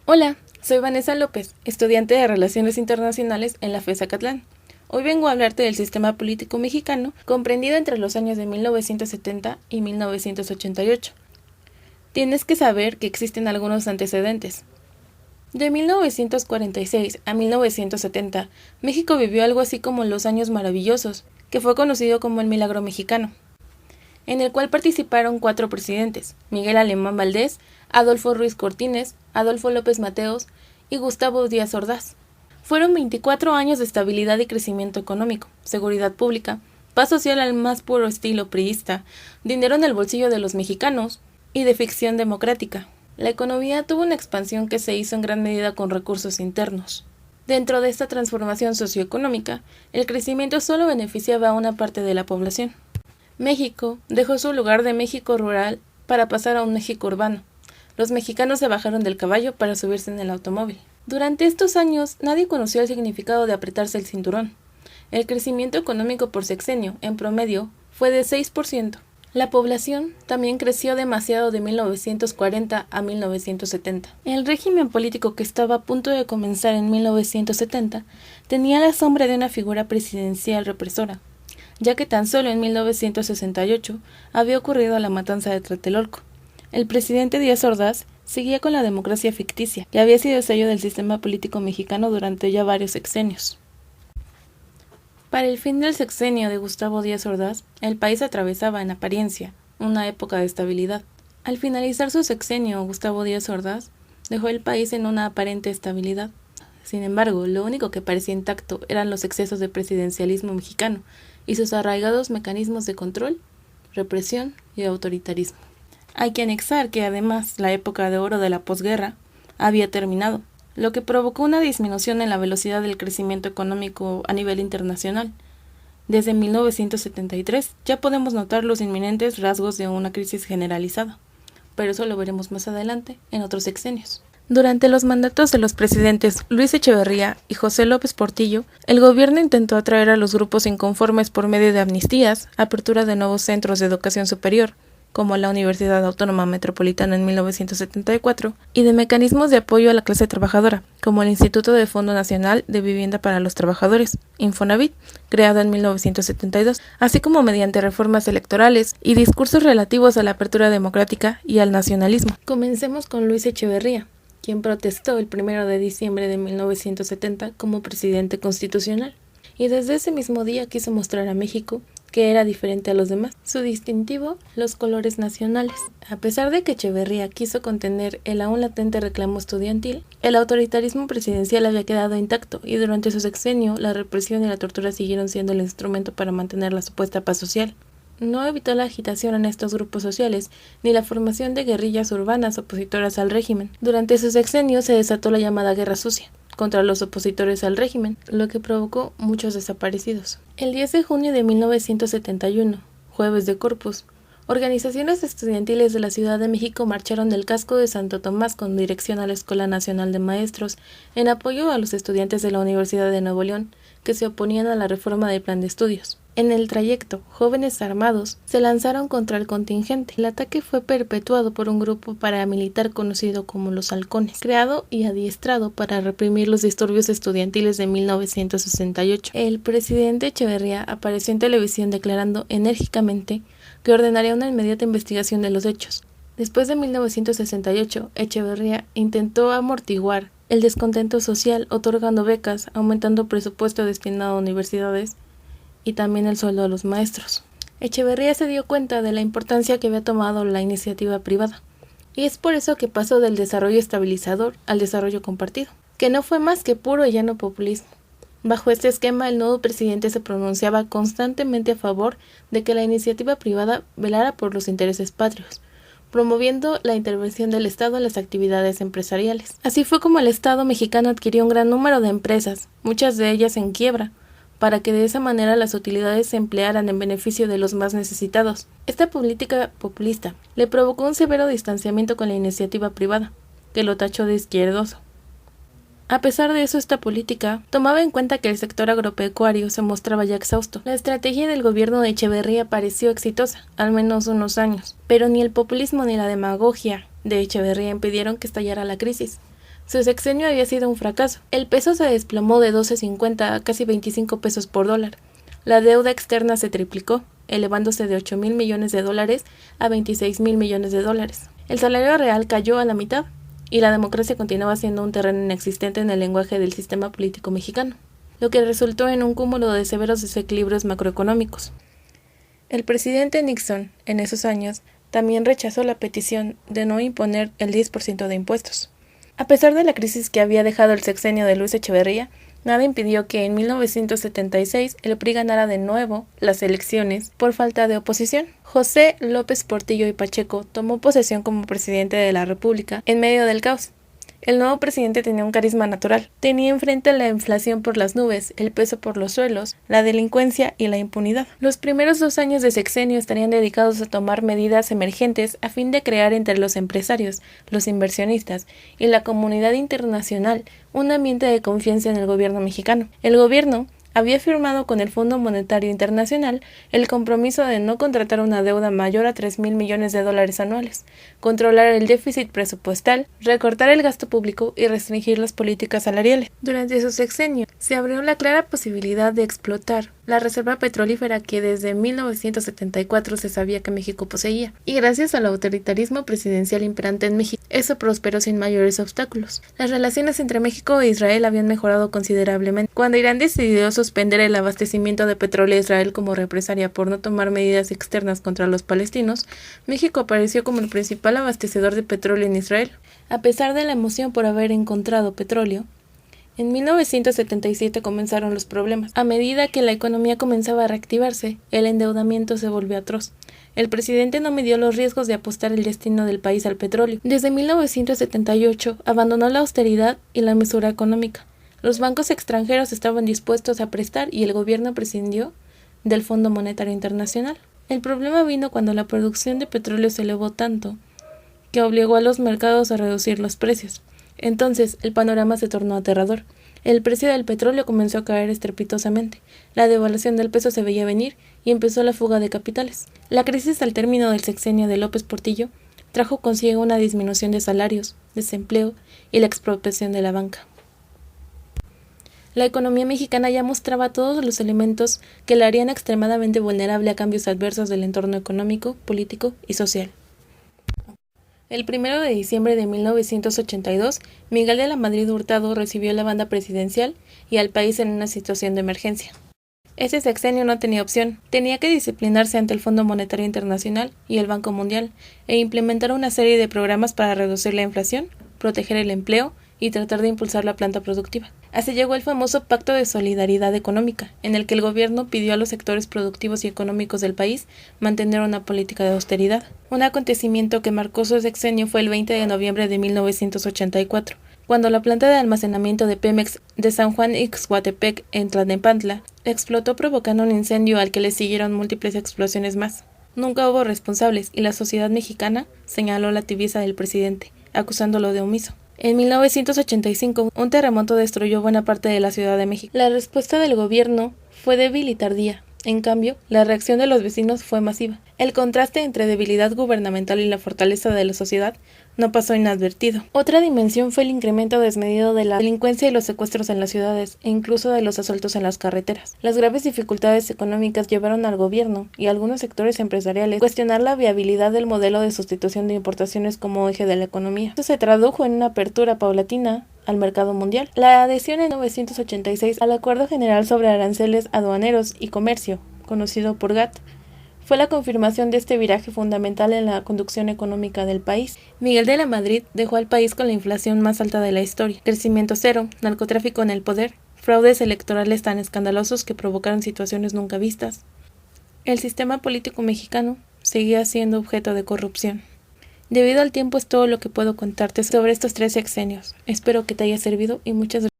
Hola, soy Vanessa López, estudiante de Relaciones Internacionales en la FES Acatlán. Hoy vengo a hablarte del sistema político mexicano comprendido entre los años de 1970 y 1988. Tienes que saber que existen algunos antecedentes. De 1946 a 1970, México vivió algo así como los años maravillosos, que fue conocido como el Milagro Mexicano, en el cual participaron 4 presidentes: Miguel Alemán Valdés, Adolfo Ruiz Cortines, Adolfo López Mateos y Gustavo Díaz Ordaz. Fueron 24 años de estabilidad y crecimiento económico, seguridad pública, paz social al más puro estilo priista, dinero en el bolsillo de los mexicanos y de ficción democrática. La economía tuvo una expansión que se hizo en gran medida con recursos internos. Dentro de esta transformación socioeconómica, el crecimiento solo beneficiaba a una parte de la población. México dejó su lugar de México rural para pasar a un México urbano. Los mexicanos se bajaron del caballo para subirse en el automóvil. Durante estos años, nadie conoció el significado de apretarse el cinturón. El crecimiento económico por sexenio, en promedio, fue de 6%. La población también creció demasiado de 1940 a 1970. El régimen político que estaba a punto de comenzar en 1970 tenía la sombra de una figura presidencial represora, ya que tan solo en 1968 había ocurrido la matanza de Tlatelolco. El presidente Díaz Ordaz seguía con la democracia ficticia, que había sido sello del sistema político mexicano durante ya varios sexenios. Para el fin del sexenio de Gustavo Díaz Ordaz, el país atravesaba, en apariencia, una época de estabilidad. Al finalizar su sexenio, Gustavo Díaz Ordaz dejó el país en una aparente estabilidad. Sin embargo, lo único que parecía intacto eran los excesos de presidencialismo mexicano y sus arraigados mecanismos de control, represión y autoritarismo. Hay que anexar que además la época de oro de la posguerra había terminado, lo que provocó una disminución en la velocidad del crecimiento económico a nivel internacional. Desde 1973 ya podemos notar los inminentes rasgos de una crisis generalizada, pero eso lo veremos más adelante en otros sexenios. Durante los mandatos de los presidentes Luis Echeverría y José López Portillo, el gobierno intentó atraer a los grupos inconformes por medio de amnistías, apertura de nuevos centros de educación superior, como la Universidad Autónoma Metropolitana en 1974, y de mecanismos de apoyo a la clase trabajadora, como el Instituto de Fondo Nacional de Vivienda para los Trabajadores, Infonavit, creado en 1972, así como mediante reformas electorales y discursos relativos a la apertura democrática y al nacionalismo. Comencemos con Luis Echeverría, quien protestó el 1 de diciembre de 1970 como presidente constitucional, y desde ese mismo día quiso mostrar a México que era diferente a los demás. Su distintivo, los colores nacionales. A pesar de que Echeverría quiso contener el aún latente reclamo estudiantil, el autoritarismo presidencial había quedado intacto y durante su sexenio la represión y la tortura siguieron siendo el instrumento para mantener la supuesta paz social. No evitó la agitación en estos grupos sociales, ni la formación de guerrillas urbanas opositoras al régimen. Durante su sexenio se desató la llamada Guerra Sucia contra los opositores al régimen, lo que provocó muchos desaparecidos. El 10 de junio de 1971, jueves de Corpus, organizaciones estudiantiles de la Ciudad de México marcharon del casco de Santo Tomás con dirección a la Escuela Nacional de Maestros en apoyo a los estudiantes de la Universidad de Nuevo León, que se oponían a la reforma del plan de estudios. En el trayecto, jóvenes armados se lanzaron contra el contingente. El ataque fue perpetuado por un grupo paramilitar conocido como los Halcones, creado y adiestrado para reprimir los disturbios estudiantiles de 1968. El presidente Echeverría apareció en televisión declarando enérgicamente que ordenaría una inmediata investigación de los hechos. Después de 1968, Echeverría intentó amortiguar el descontento social otorgando becas, aumentando presupuesto destinado a universidades y también el sueldo de los maestros. Echeverría se dio cuenta de la importancia que había tomado la iniciativa privada, y es por eso que pasó del desarrollo estabilizador al desarrollo compartido, que no fue más que puro y llano populismo. Bajo este esquema, el nuevo presidente se pronunciaba constantemente a favor de que la iniciativa privada velara por los intereses patrios, promoviendo la intervención del Estado en las actividades empresariales. Así fue como el Estado mexicano adquirió un gran número de empresas, muchas de ellas en quiebra, para que de esa manera las utilidades se emplearan en beneficio de los más necesitados. Esta política populista le provocó un severo distanciamiento con la iniciativa privada, que lo tachó de izquierdoso. A pesar de eso, esta política tomaba en cuenta que el sector agropecuario se mostraba ya exhausto. La estrategia del gobierno de Echeverría pareció exitosa, al menos unos años, pero ni el populismo ni la demagogia de Echeverría impidieron que estallara la crisis. Su sexenio había sido un fracaso. El peso se desplomó de 12.50 a casi 25 pesos por dólar. La deuda externa se triplicó, elevándose de 8.000 millones de dólares a 26.000 millones de dólares. El salario real cayó a la mitad, y la democracia continuaba siendo un terreno inexistente en el lenguaje del sistema político mexicano, lo que resultó en un cúmulo de severos desequilibrios macroeconómicos. El presidente Nixon, en esos años, también rechazó la petición de no imponer el 10% de impuestos. A pesar de la crisis que había dejado el sexenio de Luis Echeverría, nada impidió que en 1976 el PRI ganara de nuevo las elecciones por falta de oposición. José López Portillo y Pacheco tomó posesión como presidente de la República en medio del caos. El nuevo presidente tenía un carisma natural. Tenía enfrente la inflación por las nubes, el peso por los suelos, la delincuencia y la impunidad. Los primeros 2 años de sexenio estarían dedicados a tomar medidas emergentes a fin de crear entre los empresarios, los inversionistas y la comunidad internacional un ambiente de confianza en el gobierno mexicano. El gobierno había firmado con el Fondo Monetario Internacional el compromiso de no contratar una deuda mayor a 3.000 millones de dólares anuales, controlar el déficit presupuestal, recortar el gasto público y restringir las políticas salariales. Durante su sexenio, se abrió la clara posibilidad de explotar la reserva petrolífera que desde 1974 se sabía que México poseía, y gracias al autoritarismo presidencial imperante en México, eso prosperó sin mayores obstáculos. Las relaciones entre México e Israel habían mejorado considerablemente. Cuando Irán decidió suspender el abastecimiento de petróleo a Israel como represalia por no tomar medidas externas contra los palestinos, México apareció como el principal abastecedor de petróleo en Israel. A pesar de la emoción por haber encontrado petróleo, en 1977 comenzaron los problemas. A medida que la economía comenzaba a reactivarse, el endeudamiento se volvió atroz. El presidente no midió los riesgos de apostar el destino del país al petróleo. Desde 1978 abandonó la austeridad y la mesura económica. Los bancos extranjeros estaban dispuestos a prestar y el gobierno prescindió del Fondo Monetario Internacional. El problema vino cuando la producción de petróleo se elevó tanto que obligó a los mercados a reducir los precios. Entonces, el panorama se tornó aterrador. El precio del petróleo comenzó a caer estrepitosamente. La devaluación del peso se veía venir y empezó la fuga de capitales. La crisis al término del sexenio de López Portillo trajo consigo una disminución de salarios, desempleo y la expropiación de la banca. La economía mexicana ya mostraba todos los elementos que la harían extremadamente vulnerable a cambios adversos del entorno económico, político y social. El 1 de diciembre de 1982, Miguel de la Madrid Hurtado recibió la banda presidencial y al país en una situación de emergencia. Ese sexenio no tenía opción, tenía que disciplinarse ante el Fondo Monetario Internacional y el Banco Mundial e implementar una serie de programas para reducir la inflación, proteger el empleo y tratar de impulsar la planta productiva. Así llegó el famoso Pacto de Solidaridad Económica, en el que el gobierno pidió a los sectores productivos y económicos del país mantener una política de austeridad. Un acontecimiento que marcó su sexenio fue el 20 de noviembre de 1984, cuando la planta de almacenamiento de Pemex de San Juan Ixhuatepec en Tlalnepantla explotó provocando un incendio al que le siguieron múltiples explosiones más. Nunca hubo responsables y la sociedad mexicana señaló la tibieza del presidente, acusándolo de omiso. En 1985, un terremoto destruyó buena parte de la Ciudad de México. La respuesta del gobierno fue débil y tardía. En cambio, la reacción de los vecinos fue masiva. El contraste entre debilidad gubernamental y la fortaleza de la sociedad no pasó inadvertido. Otra dimensión fue el incremento desmedido de la delincuencia y los secuestros en las ciudades, e incluso de los asaltos en las carreteras. Las graves dificultades económicas llevaron al gobierno y a algunos sectores empresariales a cuestionar la viabilidad del modelo de sustitución de importaciones como eje de la economía. Esto se tradujo en una apertura paulatina al mercado mundial. La adhesión en 1986 al Acuerdo General sobre Aranceles Aduaneros y Comercio, conocido por GATT, fue la confirmación de este viraje fundamental en la conducción económica del país. Miguel de la Madrid dejó al país con la inflación más alta de la historia, crecimiento cero, narcotráfico en el poder, fraudes electorales tan escandalosos que provocaron situaciones nunca vistas. El sistema político mexicano seguía siendo objeto de corrupción. Debido al tiempo es todo lo que puedo contarte sobre estos 3 sexenios. Espero que te haya servido y muchas gracias.